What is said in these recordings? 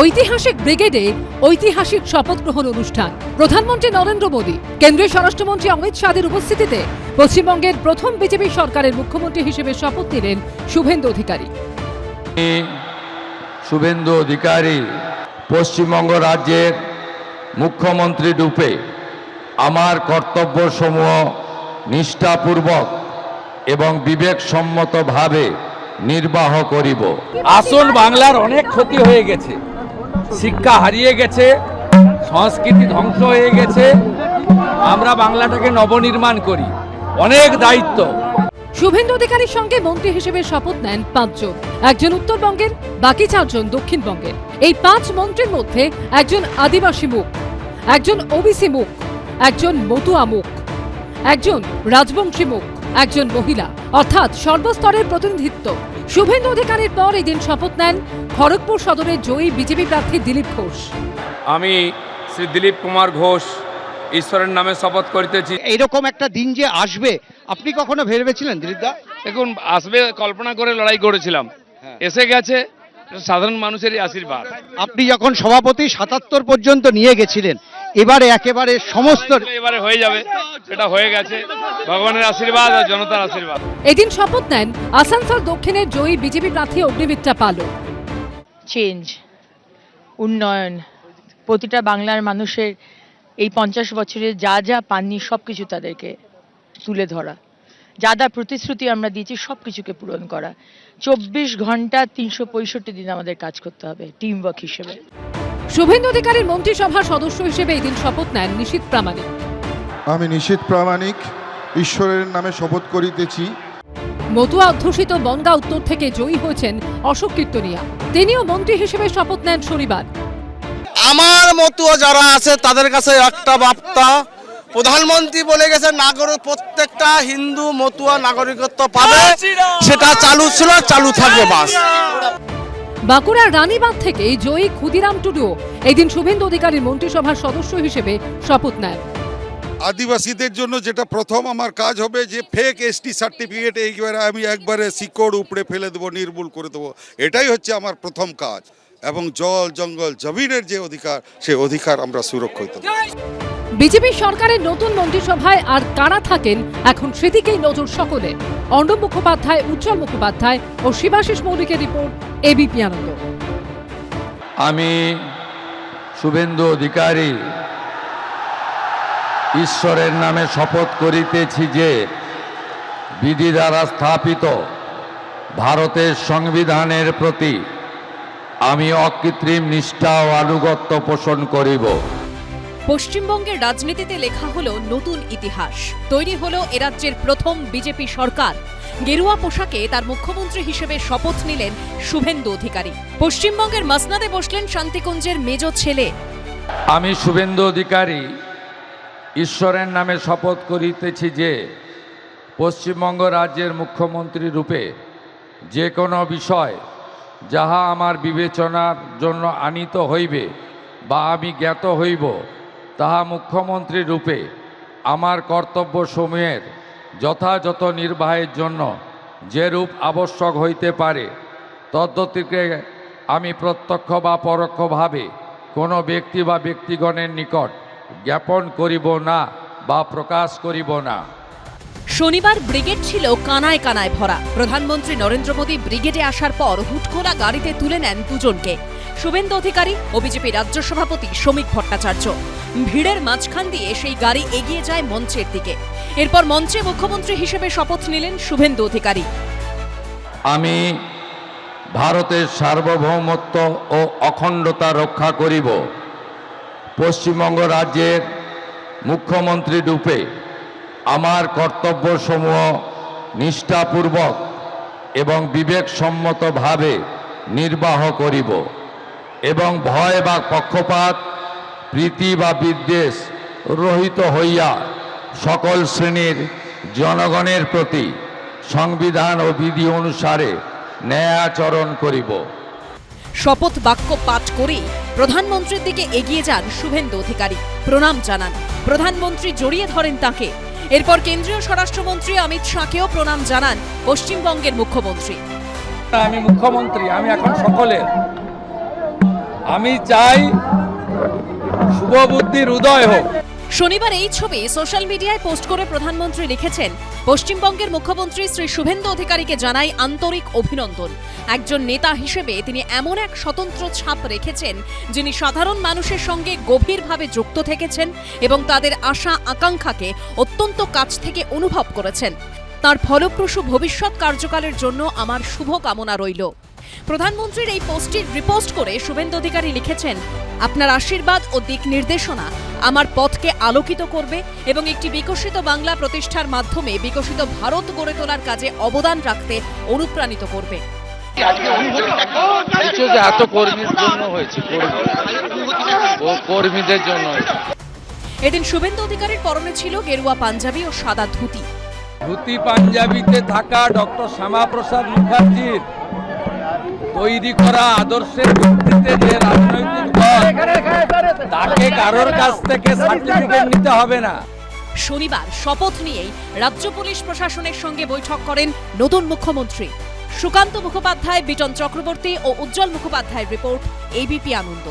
ঐতিহাসিক ব্রিগেডে ঐতিহাসিক শপথ গ্রহণ অনুষ্ঠান। প্রধানমন্ত্রী নরেন্দ্র মোদী, কেন্দ্রীয় স্বরাষ্ট্রমন্ত্রী অমিত শাহের উপস্থিতিতে পশ্চিমবঙ্গের প্রথম বিজেপি সরকারের মুখ্যমন্ত্রী হিসেবে শপথ নিলেন শুভেন্দু অধিকারী। শুভেন্দু অধিকারী পশ্চিমবঙ্গ রাজ্যের মুখ্যমন্ত্রী রূপে আমার কর্তব্যসমূহ নিষ্ঠাপূর্বক এবং বিবেকসম্মতভাবে নির্বাহ করিব। আসল বাংলার অনেক ক্ষতি হয়ে গেছে, শিক্ষা হারিয়ে গেছে, সংস্কৃতি ধ্বংস হয়ে গেছে। আমরা বাংলাটাকে নবনির্মাণ করি, অনেক দায়িত্ব। শুভেন্দু অধিকারীর সঙ্গে মন্ত্রী হিসেবে শপথ নেন 5 জন, একজন উত্তরবঙ্গের, বাকি 4 জন দক্ষিণবঙ্গের। এই 5 মন্ত্রীর মধ্যে একজন আদিবাসী মুখ, একজন ওবিসি মুখ, একজন মতুয়া মুখ, একজন রাজবংশী মুখ, একজন মহিলা, অর্থাৎ সর্বস্তরের প্রতিনিধিত্ব। শুভেন্দু অধিকারীর পর এই দিন শপথ নেন খড়গপুর সদরের জয়ী বিজেপি প্রার্থী দিলীপ ঘোষ। আমি শ্রী দিলীপ কুমার ঘোষ ঈশ্বরের নামে শপথ করিতেছি। এইরকম একটা দিন যে আসবে আপনি কখনো ভেবেছিলেন দিলীপদা? দেখুন, আসবে কল্পনা করে লড়াই করেছিলাম, এসে গেছে, সাধারণ মানুষেরই আশীর্বাদ। আপনি যখন সভাপতি 77 পর্যন্ত নিয়ে গেছিলেন, এবারে একেবারে সমস্ত এবারে হয়ে যাবে, সেটা হয়ে গেছে, ভগবানের আশীর্বাদ আর জনতার আশীর্বাদ। এদিন শপথ নেন আসানসোল দক্ষিণের জয়ী বিজেপি প্রার্থী অগ্নিমিত্রা পালও। চেঞ্জ, উন্নয়ন, প্রতিটা বাংলার মানুষের এই 50 বছরে যা যা পাননি সব কিছু তাদেরকে তুলে ধরা, যা যা প্রতিশ্রুতি আমরা দিয়েছি সব কিছুকে পূরণ করা। 24 ঘন্টা 365 দিন আমাদের কাজ করতে হবে টিম ওয়ার্ক হিসেবে। শুভেন্দু অধিকারীর মন্ত্রিসভার সদস্য হিসেবে এই দিন শপথ নেন নিশীথ প্রামাণিক। আমি নিশীথ প্রামাণিক ঈশ্বরের নামে শপথ করিতেছি। মতুয়া অধ্যুষিত বনগা উত্তর থেকে জয়ী হয়েছেন অশোক কীর্তনিয়া, তিনিও মন্ত্রী হিসেবে শপথ নেন শনিবার। আমার মতুয়া যারা আছে তাদের কাছে একটা বার্তা, প্রধানমন্ত্রী বলে গেছে নাগরিক প্রত্যেকটা হিন্দু মতুয়া নাগরিকত্ব পাবে, সেটা চালু ছিল, চালু থাকবে। বাস বাঁকুড়ার রানীবাঁধ থেকে জয়ী ক্ষুদিরাম টুডুও এদিন শুভেন্দু অধিকারীর মন্ত্রিসভার সদস্য হিসেবে শপথ নেন। আদিবাসীদের জন্য যেটা প্রথম আমার কাজ হবে যে ফেক এসটি সার্টিফিকেট এইবারে আমি একবারে শিকড় উপড়ে ফেলে দেবো, নির্মূল করে দেবো। এটাই হচ্ছে আমার প্রথম কাজ। এবং জল জঙ্গল জমিনের যে অধিকার, সেই অধিকার আমরা সুরক্ষিত। বিজেপি সরকারের নতুন মন্ত্রিসভায় আর কারা থাকেন এখন সেদিকেই নজর সকলের। অর্ণব মুখোপাধ্যায়, উজ্জ্বল মুখোপাধ্যায় ও শিবাশিস মৌলিকের রিপোর্ট, এবিপি আনন্দ। আমি শুভেন্দু অধিকারী ঈশ্বরের নামে শপথ করিতেছি যে বিধি দ্বারা স্থাপিত ভারতের সংবিধানের প্রতি আমি অকৃত্রিম নিষ্ঠা ও আনুগত্য পোষণ করিব। পশ্চিমবঙ্গের রাজনীতিতে লেখা হলো নতুন ইতিহাস। তৈরি হলো এরাজ্যের প্রথম বিজেপি সরকার। গেরুয়া পোশাকে তার মুখ্যমন্ত্রী হিসেবে শপথ নিলেন শুভেন্দু অধিকারী। পশ্চিমবঙ্গের মসনদে বসলেন শান্তিকুঞ্জের মেজ ছেলে। আমি শুভেন্দু অধিকারী ঈশ্বরের নামে শপথ করিতেছি যে পশ্চিমবঙ্গ রাজ্যের মুখ্যমন্ত্রী রূপে যে কোনো বিষয় যাহা আমার বিবেচনার জন্য আনিত হইবে বা আমি জ্ঞাত হইব, তাহা মুখ্যমন্ত্রী রূপে আমার কর্তব্যসমূহের যথাযথ নির্বাহের জন্য যেরূপ আবশ্যক হইতে পারে তদ্গতিকে আমি প্রত্যক্ষ বা পরোক্ষভাবে কোনো ব্যক্তি বা ব্যক্তিগণের নিকট জ্ঞাপন করিব না বা প্রকাশ করিব না। শনিবার ব্রিগেড ছিল কানায় কানায় ভরা। প্রধানমন্ত্রী নরেন্দ্র মোদী ব্রিগেডে আসার পর হুটখোলা গাড়িতে তুলে নেন দুজনকে, শুভেন্দু অধিকারী ও বিজেপি রাজ্য সভাপতি শ্রমিক ভট্টাচার্য। ভিড়ের মাঝখান দিয়ে সেই গাড়ি এগিয়ে যায় মঞ্চের দিকে। এরপর মঞ্চে মুখ্যমন্ত্রী হিসেবে শপথ নিলেন শুভেন্দু অধিকারী। আমি ভারতের সার্বভৌমত্ব ও অখণ্ডতা রক্ষা করিব। পশ্চিমবঙ্গ রাজ্যের মুখ্যমন্ত্রী রূপে আমার কর্তব্যসমূহ নিষ্ঠাপূর্বক এবং বিবেকসম্মতভাবে নির্বাহ করিব এবং ভয় বা পক্ষপাত, প্রীতি বা বিদ্বেষ রহিত হইয়া সকল শ্রেণীর জনগণের প্রতি সংবিধান ও বিধি অনুসারে ন্যায়াচরণ করিব। শপথ বাক্য পাঠ করেই প্রধানমন্ত্রীর দিকে এগিয়ে যান শুভেন্দু অধিকারী, প্রণাম জানান। প্রধানমন্ত্রী জড়িয়ে ধরেন তাকে। এরপর কেন্দ্রীয় স্বরাষ্ট্রমন্ত্রী অমিত শাহকেও প্রণাম জানান পশ্চিমবঙ্গের মুখ্যমন্ত্রী। আমি মুখ্যমন্ত্রী, আমি এখন সকলের। আমি চাই শুভবুদ্ধির উদয় হোক। শনিবার এই ছবি সোশ্যাল মিডিয়ায় পোস্ট করে প্রধানমন্ত্রী লিখেছেন, পশ্চিমবঙ্গের মুখ্যমন্ত্রী শ্রী শুভেন্দু অধিকারীকে জানাই আন্তরিক অভিনন্দন। একজন নেতা হিসেবে তিনি এমন এক স্বতন্ত্র ছাপ রেখেছেন যিনি সাধারণ মানুষের সঙ্গে গভীরভাবে যুক্ত থেকেছেন এবং তাদের আশা আকাঙ্ক্ষাকে অত্যন্ত কাছ থেকে অনুভব করেছেন। তার ফলপ্রসূ ভবিষ্যৎ কার্যকালের জন্য আমার শুভ কামনা রইল। প্রধানমন্ত্রীর এই পোস্টটি রিপোস্ট করে শুভেন্দু অধিকারী লিখেছেন, আপনার আশীর্বাদ ও দিক নির্দেশনা আমার পথকে আলোকিত করবে এবং একটি বিকশিত বাংলা প্রতিষ্ঠার মাধ্যমে বিকশিত ভারত গড়ে তোলার কাজে অবদান রাখতে অনুপ্রাণিত করবে। এত কর্মীর জন্য হয়েছে, কর্মীদের জন্য। এদিন শুভেন্দু অধিকারীর পরনে ছিল গেরুয়া পাঞ্জাবি ও সাদা ধুতি। ধুতি পাঞ্জাবিতে থাকা ডক্টর শ্যামাপ্রসাদ মুখার্জির তৈরি করা আদর্শের ভিত্তিতে যে রাজনৈতিক দল, তাকে কারোর কাছ থেকে সার্টিফিকেট নিতে হবে না। শনিবার শপথ নিয়েই রাজ্য পুলিশ প্রশাসনের সঙ্গে বৈঠক করেন নতুন মুখ্যমন্ত্রী। সুকান্ত মুখোপাধ্যায়, বিটন চক্রবর্তী ও উজ্জ্বল মুখোপাধ্যায়ের রিপোর্ট, এবিপি আনন্দ।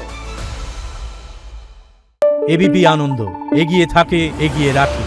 এবিপি আনন্দ, এগিয়ে থাকে, এগিয়ে রাখে।